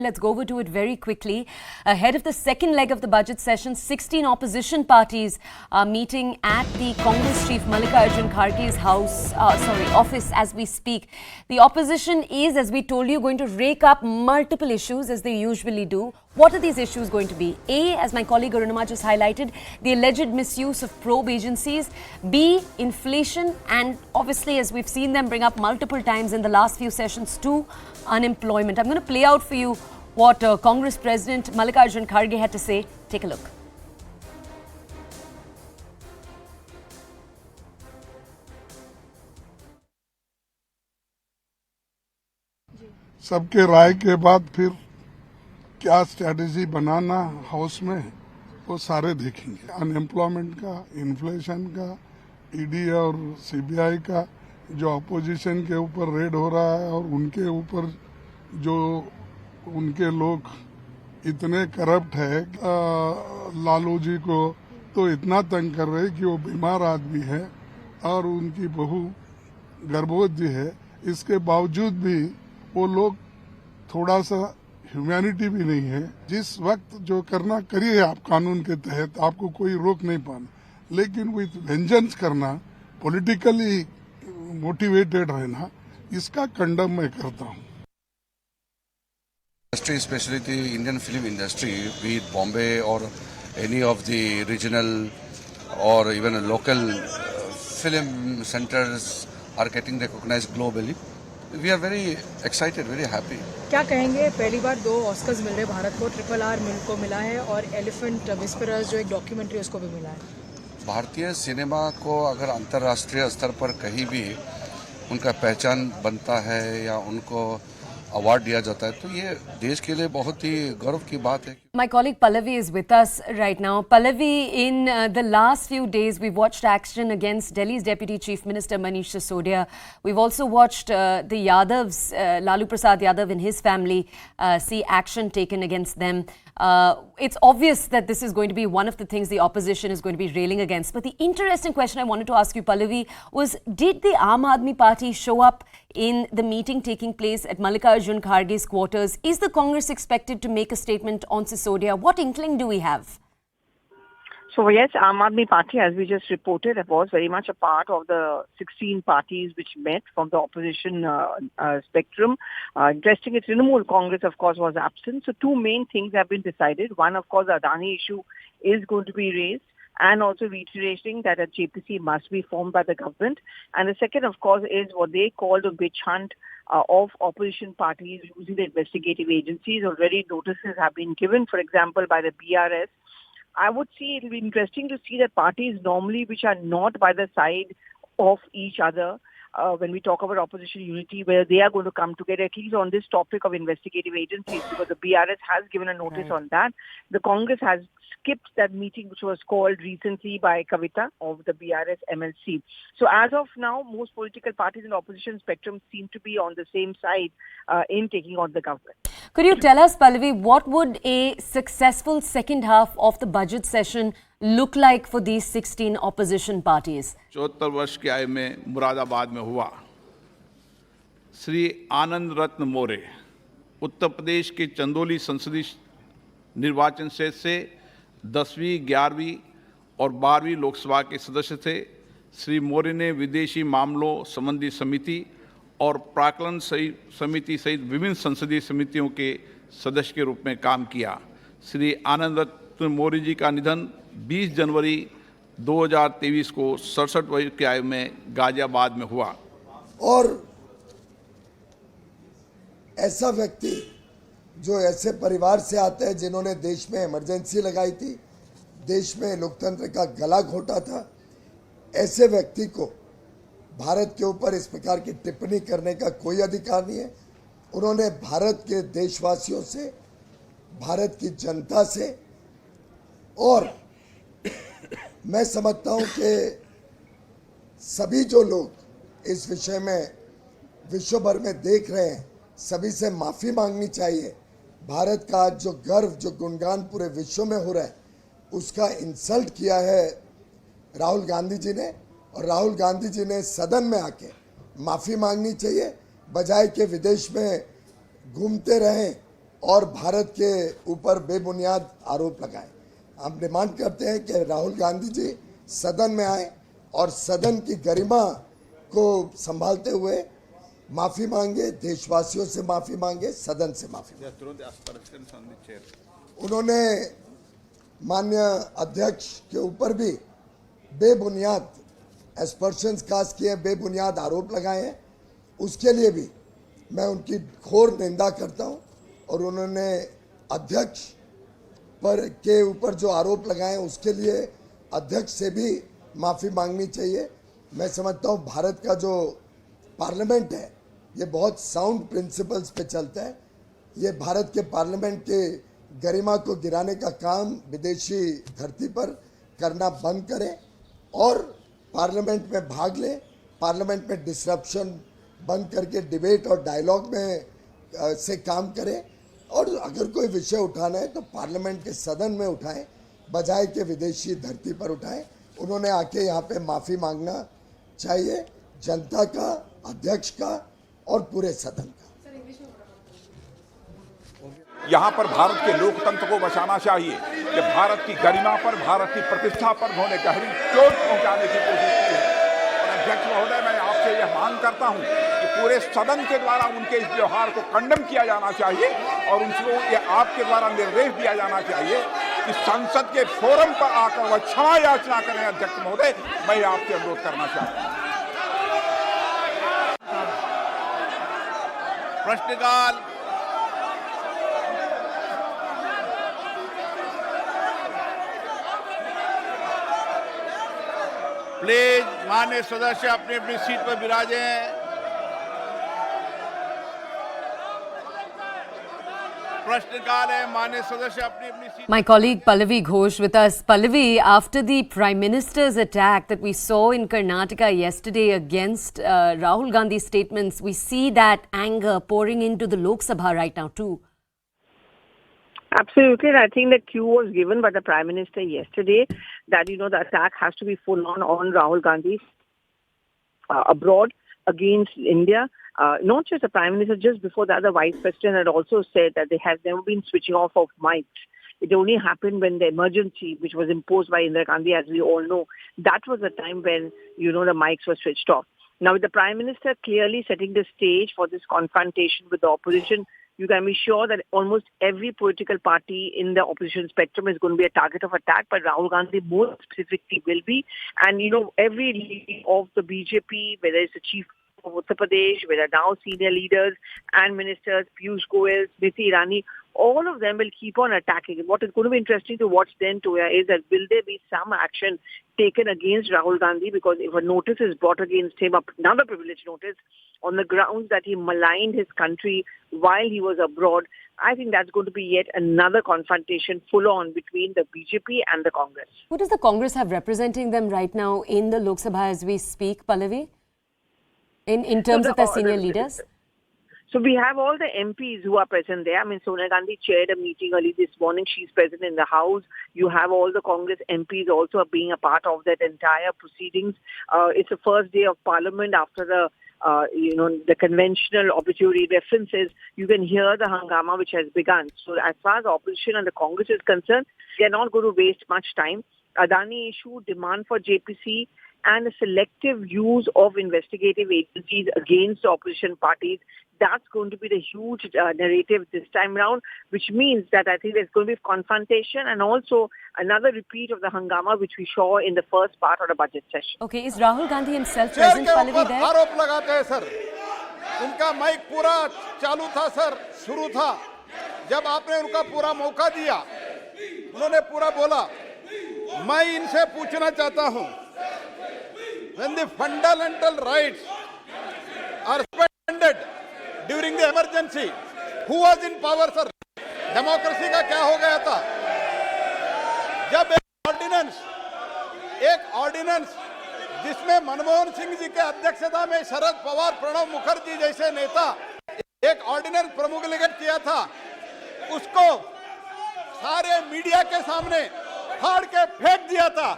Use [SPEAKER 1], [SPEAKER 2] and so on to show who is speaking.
[SPEAKER 1] Let's go over to it very quickly. Ahead of the second leg of the budget session, 16 opposition parties are meeting at the Congress chief Mallikarjun Kharge's office as we speak. The opposition is, as we told you, going to rake up multiple issues as they usually do. What are these issues going to be? A, as my colleague Arunima just highlighted, the alleged misuse of probe agencies. B, inflation, and obviously, as we've seen them bring up multiple times in the last few sessions, too, unemployment. I'm going to play out for you what Congress President Mallikarjun Kharge had to say. Take a look.
[SPEAKER 2] सबके राय के बाद फिर क्या strategy बनाना house में वो सारे देखेंगे। Unemployment का, इन्फ्लेशन का, ईडी और सीबीआई का जो अपोजिशन के ऊपर रेड हो रहा है और उनके ऊपर जो उनके लोग इतने करप्ट है, लालू जी को तो इतना तंग कर रहे कि वो बीमार आदमी है और उनकी बहू गर्भवती है। इसके बावजूद भी वो लोग थोड़ा सा ह्यूमैनिटी भी नहीं है। जिस वक्त जो करना करिए आप कानून के तहत, आपको कोई रोक नहीं पाना, लेकिन विथ वेंजेंस करना, पॉलिटिकली मोटिवेटेड रहना, इसका कंडम मैं करता हूँ।
[SPEAKER 3] Industry, especially the Indian film industry, be it Bombay or any of the regional or even local film centers are getting recognized globally. We are very excited, very happy.
[SPEAKER 4] क्या कहेंगे, पहली बार 2 Oscars मिल रहे भारत को, RRR को मिला है और elephant whisperers जो एक डॉक्यूमेंट्री उसको भी मिला है।
[SPEAKER 3] भारतीय सिनेमा को अगर अंतर्राष्ट्रीय स्तर पर कहीं भी उनका पहचान बनता है या उनको अवार्ड दिया जाता है तो ये देश के लिए बहुत ही गर्व की बात है।
[SPEAKER 1] My colleague Pallavi is with us right now. Pallavi, in the last few days, we've watched action against Delhi's Deputy Chief Minister Manish Sisodia. We've also watched the Yadavs, Lalu Prasad Yadav and his family, see action taken against them. It's obvious that this is going to be one of the things the opposition is going to be railing against. But the interesting question I wanted to ask you, Pallavi, was did the Aam Aadmi Party show up in the meeting taking place at Mallikarjun Kharge's quarters? Is the Congress expected to make a statement on Sisodia? What inkling do we have?
[SPEAKER 5] So yes, Aam Aadmi Party, as we just reported, was very much a part of the 16 parties which met from the opposition spectrum. Interestingly, Trinamool Congress, of course, was absent. So 2 main things have been decided. One, of course, the Adani issue is going to be raised, and also reiterating that a JPC must be formed by the government. And the second, of course, is what they call the witch hunt of opposition parties using the investigative agencies. Already notices have been given, for example, by the BRS. I would say it will be interesting to see that parties normally which are not by the side of each other, when we talk about opposition unity, where they are going to come together, at least on this topic of investigative agencies, because the BRS has given a notice on that. The Congress has skipped that meeting which was called recently by Kavita of the BRS MLC. So as of now, most political parties in the opposition spectrum seem to be on the same side in taking on the government.
[SPEAKER 1] Could you tell us, Pallavi, what would a successful second half of the budget session look like for these 16 opposition parties?
[SPEAKER 6] 74 वर्ष की आयु में मुरादाबाद में हुआ। श्री आनंद रत्न मोरे उत्तर प्रदेश के चंदौली संसदीय निर्वाचन क्षेत्र से 10वीं, 11वीं और 12वीं लोकसभा के सदस्य थे। श्री मोरे ने विदेशी मामलों संबंधी समिति और प्राक्कलन समिति सहित विभिन्न संसदीय समितियों के सदस्य के रूप में काम किया। श्री आनंद रत्न मोरे जी का निधन 20 जनवरी 2023 को 67 वर्ष की आयु में गाजियाबाद में हुआ।
[SPEAKER 7] और ऐसा व्यक्ति जो ऐसे परिवार से आता है जिन्होंने देश में इमरजेंसी लगाई थी, देश में लोकतंत्र का गला घोटा था, ऐसे व्यक्ति को भारत के ऊपर इस प्रकार की टिप्पणी करने का कोई अधिकार नहीं है। उन्होंने भारत के देशवासियों से, भारत की जनता से, और मैं समझता हूं कि सभी जो लोग इस विषय में विश्व भर में देख रहे हैं, सभी से माफ़ी मांगनी चाहिए। भारत का आज जो गर्व, जो गुणगान पूरे विश्व में हो रहा है, उसका इंसल्ट किया है राहुल गांधी जी ने, और राहुल गांधी जी ने सदन में आके माफ़ी मांगनी चाहिए, बजाय के विदेश में घूमते रहें और भारत के ऊपर बेबुनियाद आरोप लगाए। हम डिमांड करते हैं कि राहुल गांधी जी सदन में आए और सदन की गरिमा को संभालते हुए माफी मांगे, देशवासियों से माफी मांगे, सदन से माफी मांगे। उन्होंने माननीय अध्यक्ष के ऊपर भी बेबुनियाद एस्पर्शंस कास्ट किए, बेबुनियाद आरोप लगाए हैं। उसके लिए भी मैं उनकी घोर निंदा करता हूं और उन्होंने अध्यक्ष पर के ऊपर जो आरोप लगाए हैं उसके लिए अध्यक्ष से भी माफी मांगनी चाहिए। मैं समझता हूं भारत का जो पार्लियामेंट है ये बहुत साउंड प्रिंसिपल्स पे चलता है। ये भारत के पार्लियामेंट के गरिमा को गिराने का काम विदेशी धरती पर करना बंद करें और पार्लियामेंट में भाग लें, पार्लियामेंट में डिसरप्शन बंद करके डिबेट और डायलॉग में से काम करें और अगर कोई विषय उठाना है तो पार्लियामेंट के सदन में उठाएं, बजाय के विदेशी धरती पर उठाएं। उन्होंने आके यहाँ पे माफ़ी मांगना चाहिए जनता का, अध्यक्ष का और पूरे सदन का।
[SPEAKER 6] यहाँ पर भारत के लोकतंत्र को बचाना चाहिए कि भारत की गरिमा पर, भारत की प्रतिष्ठा पर उन्होंने गहरी चोट पहुंचाने की कोशिश की है। और अध्यक्ष महोदय, मैं आपसे यह मांग करता हूं कि पूरे सदन के द्वारा उनके इस व्यवहार को कंडम किया जाना चाहिए और उनको ये आपके द्वारा निर्देश दिया जाना चाहिए कि संसद के फोरम पर आकर वह क्षमा याचना करें। अध्यक्ष महोदय, मैं आपसे अनुरोध करना चाहता हूं। प्रश्नकाल प्लीज माननीय सदस्य अपनी अपनी सीट पर विराजें। प्रश्नकाल है, माननीय सदस्य अपनी अपनी seat.
[SPEAKER 1] My colleague Pallavi Ghosh with us. Pallavi, after the Prime Minister's attack that we saw in Karnataka yesterday against Rahul Gandhi's statements, we see that anger pouring into the Lok Sabha right now too.
[SPEAKER 5] Absolutely, and I think the cue was given by the Prime Minister yesterday that, the attack has to be full on Rahul Gandhi abroad against India. Not just the Prime Minister, just before that, the Vice President had also said that they have never been switching off of mics. It only happened when the emergency, which was imposed by Indira Gandhi, as we all know, that was the time when, the mics were switched off. Now, with the Prime Minister clearly setting the stage for this confrontation with the opposition, you can be sure that almost every political party in the opposition spectrum is going to be a target of attack, but Rahul Gandhi more specifically will be. And, every leader of the BJP, whether it's the chief of Uttar Pradesh, whether now senior leaders and ministers, Piyush Goyal, Smriti Irani, all of them will keep on attacking. What is going to be interesting to watch then, Toya, is that will there be some action taken against Rahul Gandhi? Because if a notice is brought against him, another privilege notice, on the grounds that he maligned his country while he was abroad, I think that's going to be yet another confrontation full on between the BJP and the Congress.
[SPEAKER 1] Who does the Congress have representing them right now in the Lok Sabha as we speak, Pallavi? In terms of their senior leaders?
[SPEAKER 5] So we have all the MPs who are present there. I mean, Sonia Gandhi chaired a meeting early this morning. She's present in the House. You have all the Congress MPs also being a part of that entire proceedings. It's the first day of Parliament after the the conventional obituary references. You can hear the hangama which has begun. So as far as the opposition and the Congress is concerned, they are not going to waste much time. Adani issue, demand for JPC, and a selective use of investigative agencies against the opposition parties. That's going to be the huge narrative this time around, which means that I think there's going to be confrontation and also another repeat of the hangama which we saw in the first part of the budget session.
[SPEAKER 1] Okay, is Rahul Gandhi himself present, Pallavi, there?
[SPEAKER 6] आरोप लगाते हैं sir, उनका mic पूरा चालू था sir, शुरू था, जब आपने उनका पूरा मौका दिया, उन्होंने पूरा बोला, मैं इनसे पूछना चाहता हूं, when the fundamental rights are suspended during the emergency, who was in power, sir? Democracy का क्या हो गया था? जब एक ऑर्डिनेंस जिसमें मनमोहन सिंह जी के अध्यक्षता में शरद पवार, प्रणब मुखर्जी जैसे नेता एक ऑर्डिनेंस प्रमोगेट किया था, उसको सारे मीडिया के सामने फाड़ के फेंक दिया था।